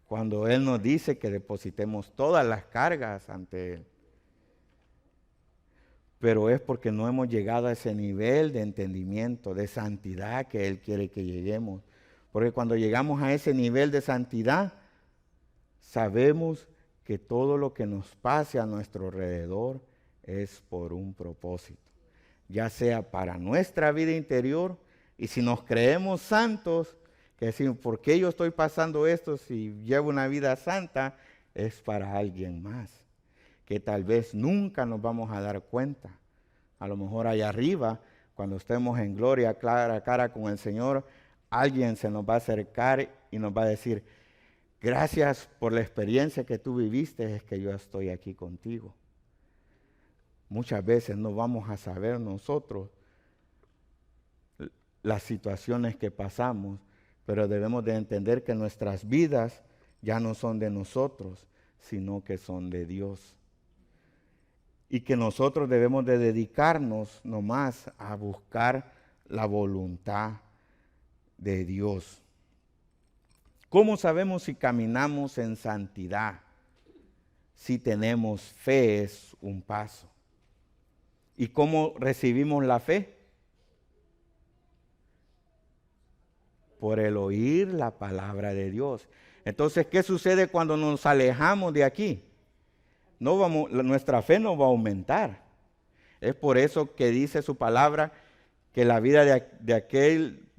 Speaker 3: Cuando Él nos dice que depositemos todas las cargas ante Él. Pero es porque no hemos llegado a ese nivel de entendimiento, de santidad que Él quiere que lleguemos. Porque cuando llegamos a ese nivel de santidad, sabemos que todo lo que nos pase a nuestro alrededor es por un propósito. Ya sea para nuestra vida interior, y si nos creemos santos, que decimos, ¿por qué yo estoy pasando esto si llevo una vida santa? Es para alguien más, que tal vez nunca nos vamos a dar cuenta. A lo mejor allá arriba, cuando estemos en gloria cara a cara con el Señor, alguien se nos va a acercar y nos va a decir, gracias por la experiencia que tú viviste, es que yo estoy aquí contigo. Muchas veces no vamos a saber nosotros las situaciones que pasamos, pero debemos de entender que nuestras vidas ya no son de nosotros, sino que son de Dios. Y que nosotros debemos de dedicarnos nomás a buscar la voluntad de Dios. ¿Cómo sabemos si caminamos en santidad? Si tenemos fe es un paso. ¿Y cómo recibimos la fe? Por el oír la palabra de Dios. Entonces, ¿qué sucede cuando nos alejamos de aquí? Nuestra fe no va a aumentar. Es por eso que dice su palabra que la vida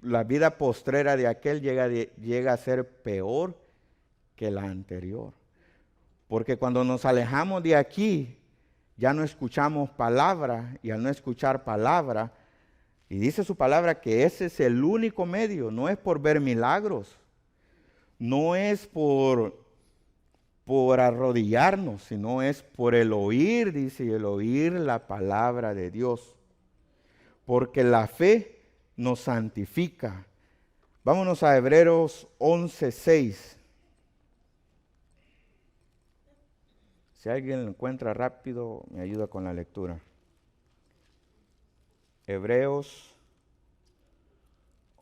Speaker 3: la vida postrera de aquel llega a ser peor que la anterior. Porque cuando nos alejamos de aquí, ya no escuchamos palabra, y al no escuchar palabra, y dice su palabra que ese es el único medio, no es por ver milagros, no es por arrodillarnos, sino es por el oír, dice, el oír la palabra de Dios. Porque la fe nos santifica. Vámonos a Hebreos 11:6. Si alguien lo encuentra rápido, me ayuda con la lectura. Hebreos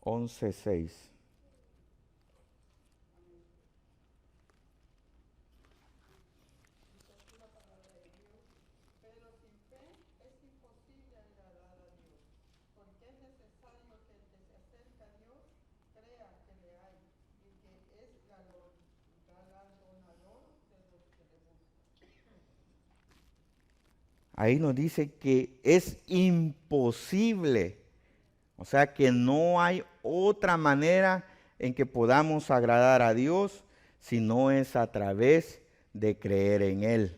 Speaker 3: 11:6. Ahí nos dice que es imposible, o sea que no hay otra manera en que podamos agradar a Dios si no es a través de creer en Él.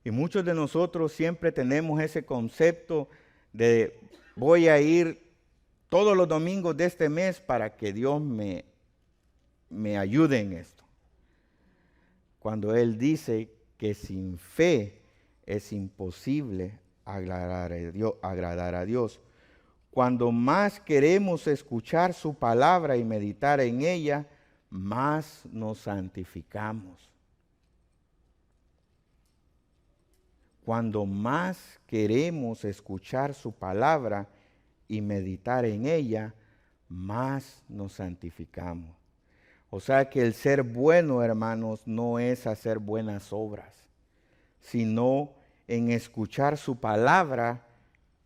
Speaker 3: Y muchos de nosotros siempre tenemos ese concepto de voy a ir todos los domingos de este mes para que Dios me ayude en esto. Cuando Él dice que sin fe es imposible agradar a Dios. Cuando más queremos escuchar su palabra y meditar en ella, más nos santificamos. Cuando más queremos escuchar su palabra y meditar en ella, más nos santificamos. O sea que el ser bueno, hermanos, no es hacer buenas obras, sino en escuchar su palabra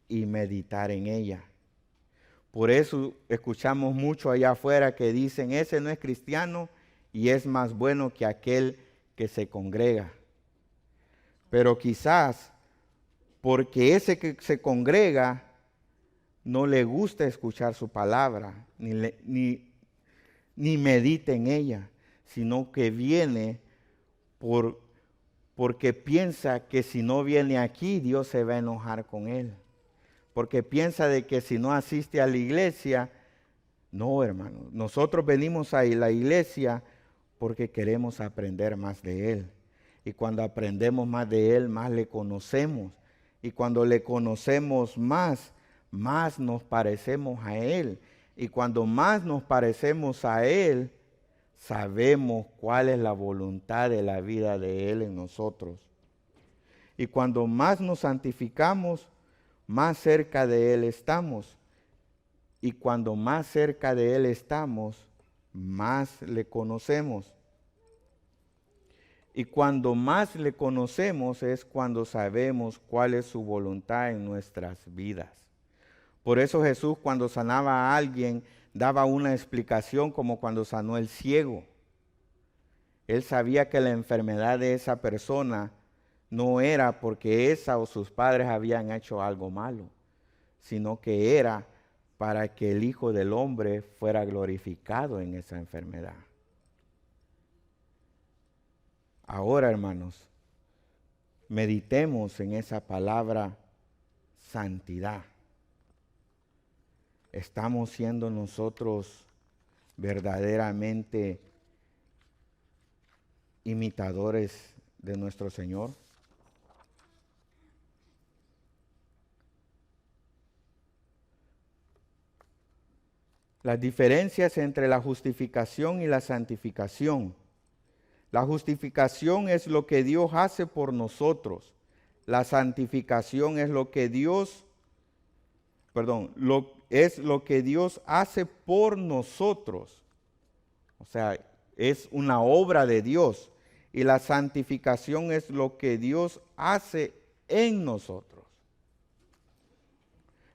Speaker 3: y meditar en ella. Por eso escuchamos mucho allá afuera que dicen, ese no es cristiano y es más bueno que aquel que se congrega. Pero quizás porque ese que se congrega no le gusta escuchar su palabra, ni medita en ella, sino que viene porque piensa que si no viene aquí, Dios se va a enojar con él. Porque piensa de que si no asiste a la iglesia, no, hermano, nosotros venimos a la iglesia porque queremos aprender más de Él. Y cuando aprendemos más de Él, más le conocemos. Y cuando le conocemos más, más nos parecemos a Él. Y cuando más nos parecemos a Él, sabemos cuál es la voluntad de la vida de Él en nosotros. Y cuando más nos santificamos, más cerca de Él estamos. Y cuando más cerca de Él estamos, más le conocemos. Y cuando más le conocemos es cuando sabemos cuál es su voluntad en nuestras vidas. Por eso Jesús, cuando sanaba a alguien, daba una explicación como cuando sanó el ciego. Él sabía que la enfermedad de esa persona no era porque esa o sus padres habían hecho algo malo, sino que era para que el Hijo del Hombre fuera glorificado en esa enfermedad. Ahora, hermanos, meditemos en esa palabra santidad. ¿Estamos siendo nosotros verdaderamente imitadores de nuestro Señor? Las diferencias entre la justificación y la santificación. La justificación es lo que Dios hace por nosotros. La santificación es lo que Dios hace por nosotros. O sea, es una obra de Dios. Y la santificación es lo que Dios hace en nosotros.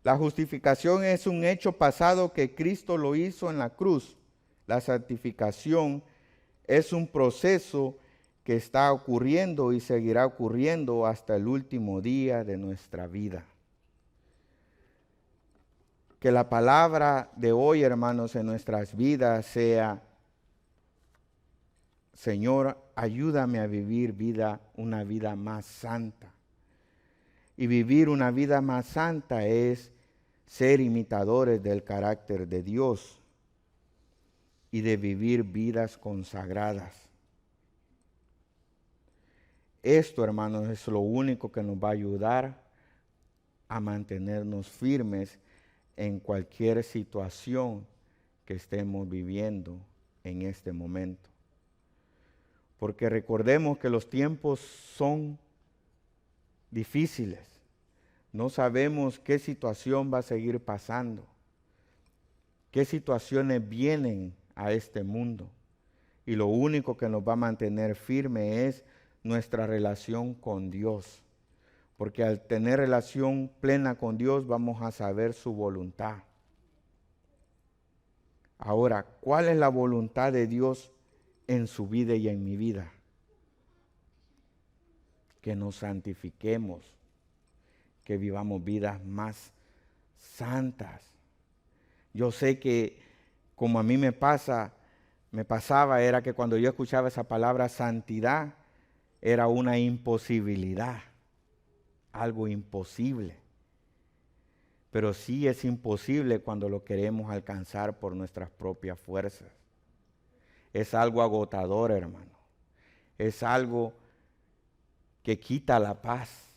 Speaker 3: La justificación es un hecho pasado que Cristo lo hizo en la cruz. La santificación es un proceso que está ocurriendo y seguirá ocurriendo hasta el último día de nuestra vida. Que la palabra de hoy, hermanos, en nuestras vidas sea: Señor, ayúdame a vivir una vida más santa. Y vivir una vida más santa es ser imitadores del carácter de Dios y de vivir vidas consagradas. Esto, hermanos, es lo único que nos va a ayudar a mantenernos firmes en cualquier situación que estemos viviendo en este momento. Porque recordemos que los tiempos son difíciles. No sabemos qué situación va a seguir pasando, qué situaciones vienen a este mundo. Y lo único que nos va a mantener firme es nuestra relación con Dios. Porque al tener relación plena con Dios vamos a saber su voluntad. Ahora, ¿cuál es la voluntad de Dios en su vida y en mi vida? Que nos santifiquemos, que vivamos vidas más santas. Yo sé que como a mí me pasaba, era que cuando yo escuchaba esa palabra santidad, era una imposibilidad, algo imposible. pero sí es imposible cuando lo queremos alcanzar por nuestras propias fuerzas. Es algo agotador, hermano. Es algo que quita la paz.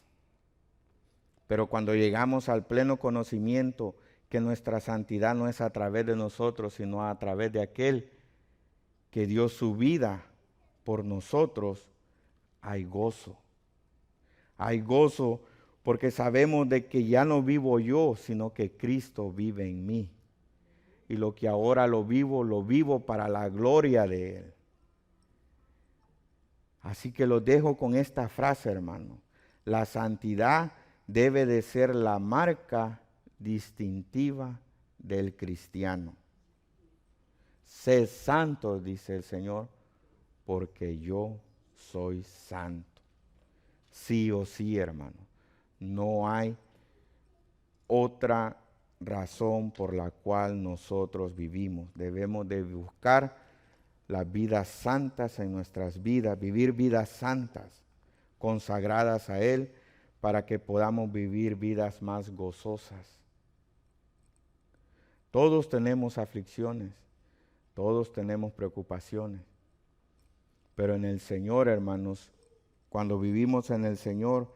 Speaker 3: Pero cuando llegamos al pleno conocimiento que nuestra santidad no es a través de nosotros, sino a través de aquel que dio su vida por nosotros, hay gozo. Hay gozo porque sabemos de que ya no vivo yo, sino que Cristo vive en mí. Y lo que ahora lo vivo para la gloria de Él. Así que lo dejo con esta frase, hermano. La santidad debe de ser la marca distintiva del cristiano. Sed santos, dice el Señor, porque yo soy santo. Sí o sí, hermano. No hay otra razón por la cual nosotros vivimos. Debemos de buscar las vidas santas en nuestras vidas, vivir vidas santas, consagradas a Él, para que podamos vivir vidas más gozosas. Todos tenemos aflicciones, todos tenemos preocupaciones, pero en el Señor, hermanos, cuando vivimos en el Señor,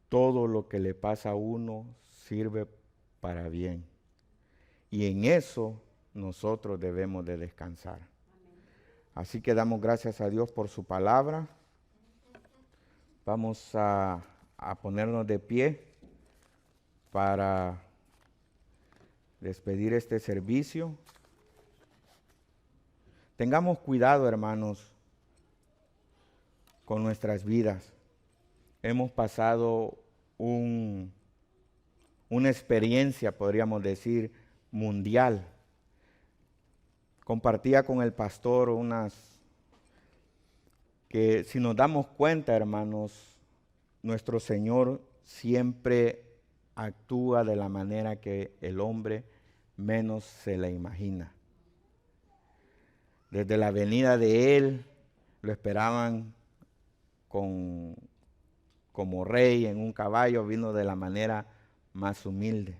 Speaker 3: todo lo que le pasa a uno sirve para bien. Y en eso nosotros debemos de descansar. Así que damos gracias a Dios por su palabra. Vamos a ponernos de pie para despedir este servicio. Tengamos cuidado, hermanos, con nuestras vidas. Hemos pasado una experiencia, podríamos decir, mundial. Compartía con el pastor que si nos damos cuenta, hermanos, nuestro Señor siempre actúa de la manera que el hombre menos se la imagina. Desde la venida de Él, lo esperaban como rey en un caballo, vino de la manera más humilde.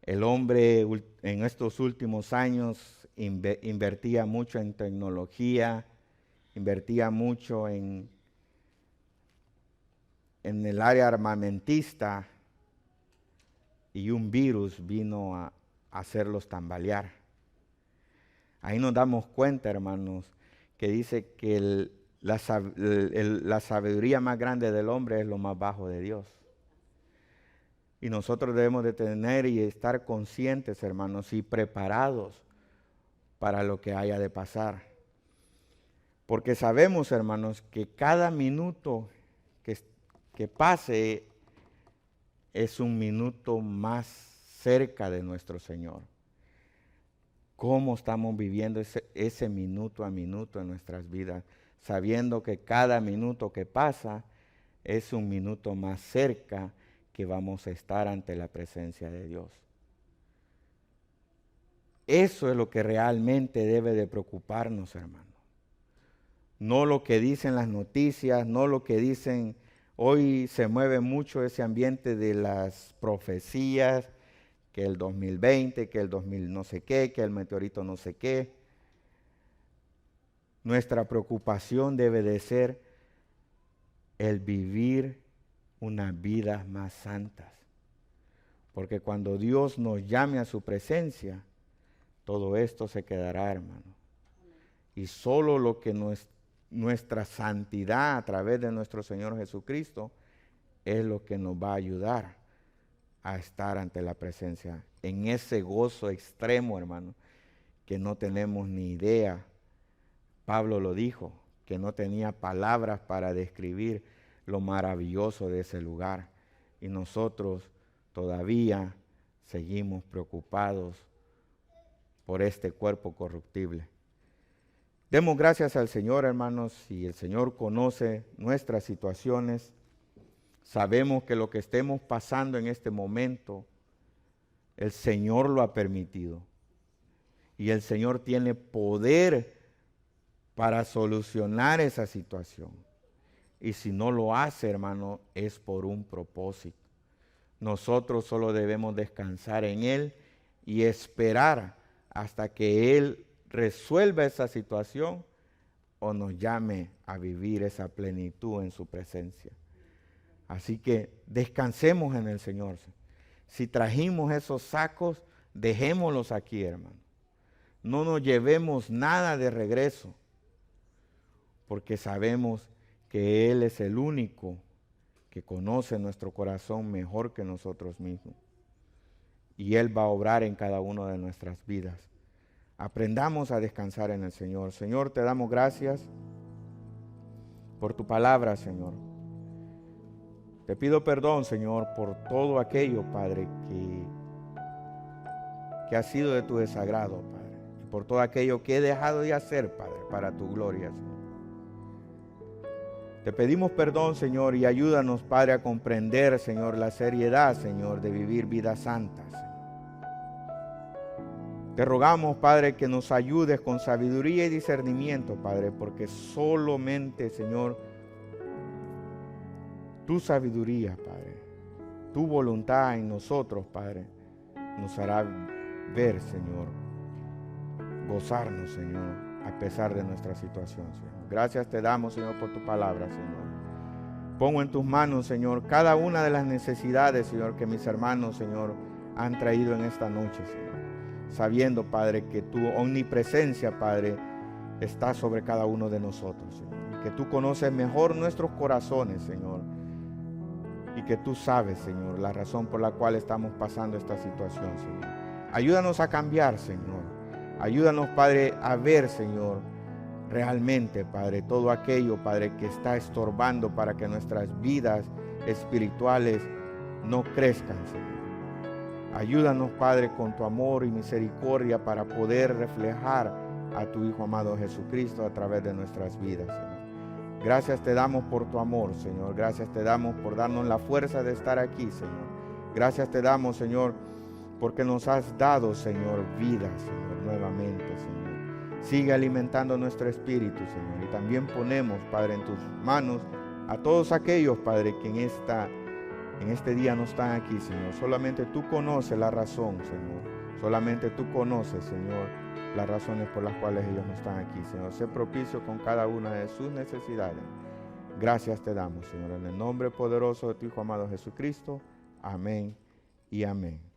Speaker 3: El hombre en estos últimos años invertía mucho en tecnología, invertía mucho en el área armamentista, y un virus vino a hacerlos tambalear. Ahí nos damos cuenta, hermanos, que dice que la sabiduría más grande del hombre es lo más bajo de Dios. Y nosotros debemos de tener y estar conscientes, hermanos, y preparados para lo que haya de pasar. Porque sabemos, hermanos, que cada minuto que pase es un minuto más cerca de nuestro Señor. ¿Cómo estamos viviendo ese minuto a minuto en nuestras vidas? Sabiendo que cada minuto que pasa es un minuto más cerca que vamos a estar ante la presencia de Dios. Eso es lo que realmente debe de preocuparnos, hermano. No lo que dicen las noticias, no lo que dicen. Hoy se mueve mucho ese ambiente de las profecías, que el 2020, que el 2000 no sé qué, que el meteorito no sé qué. Nuestra preocupación debe de ser el vivir unas vidas más santas. Porque cuando Dios nos llame a su presencia, todo esto se quedará, hermano. Y solo lo que nuestra santidad a través de nuestro Señor Jesucristo es lo que nos va a ayudar a estar ante la presencia, en ese gozo extremo, hermano, que no tenemos ni idea. Pablo lo dijo, que no tenía palabras para describir lo maravilloso de ese lugar. Y nosotros todavía seguimos preocupados por este cuerpo corruptible. Demos gracias al Señor, hermanos, si el Señor conoce nuestras situaciones. Sabemos que lo que estemos pasando en este momento, el Señor lo ha permitido. Y el Señor tiene poder para solucionar esa situación. Y si no lo hace, hermano, es por un propósito. Nosotros solo debemos descansar en Él y esperar hasta que Él resuelva esa situación o nos llame a vivir esa plenitud en su presencia. Así que descansemos en el Señor. Si trajimos esos sacos, dejémoslos aquí, hermano. No nos llevemos nada de regreso, porque sabemos que Él es el único que conoce nuestro corazón mejor que nosotros mismos. Y Él va a obrar en cada una de nuestras vidas. Aprendamos a descansar en el Señor. Señor, te damos gracias por tu palabra, Señor. Te pido perdón, Señor, por todo aquello, Padre, que ha sido de tu desagrado, Padre. Y por todo aquello que he dejado de hacer, Padre, para tu gloria, Señor. Te pedimos perdón, Señor, y ayúdanos, Padre, a comprender, Señor, la seriedad, Señor, de vivir vidas santas. Te rogamos, Padre, que nos ayudes con sabiduría y discernimiento, Padre, porque solamente, Señor, tu sabiduría, Padre, tu voluntad en nosotros, Padre, nos hará ver, Señor, gozarnos, Señor, a pesar de nuestra situación, Señor. Gracias te damos, Señor, por tu palabra, Señor. Pongo en tus manos, Señor, cada una de las necesidades, Señor, que mis hermanos, Señor, han traído en esta noche, Señor. Sabiendo, Padre, que tu omnipresencia, Padre, está sobre cada uno de nosotros, Señor. Que tú conoces mejor nuestros corazones, Señor. Y que tú sabes, Señor, la razón por la cual estamos pasando esta situación, Señor. Ayúdanos a cambiar, Señor. Ayúdanos, Padre, a ver, Señor, realmente, Padre, todo aquello, Padre, que está estorbando para que nuestras vidas espirituales no crezcan, Señor. Ayúdanos, Padre, con tu amor y misericordia para poder reflejar a tu Hijo amado Jesucristo a través de nuestras vidas, Señor. Gracias te damos por tu amor, Señor. Gracias te damos por darnos la fuerza de estar aquí, Señor. Gracias te damos, Señor, porque nos has dado, Señor, vida, Señor, nuevamente, Señor. Sigue alimentando nuestro espíritu, Señor. Y también ponemos, Padre, en tus manos a todos aquellos, Padre, que en este día no están aquí, Señor. Solamente tú conoces la razón, Señor. Solamente tú conoces, Señor, las razones por las cuales ellos no están aquí, Señor. Sé propicio con cada una de sus necesidades. Gracias te damos, Señor, en el nombre poderoso de tu Hijo amado Jesucristo. Amén y amén.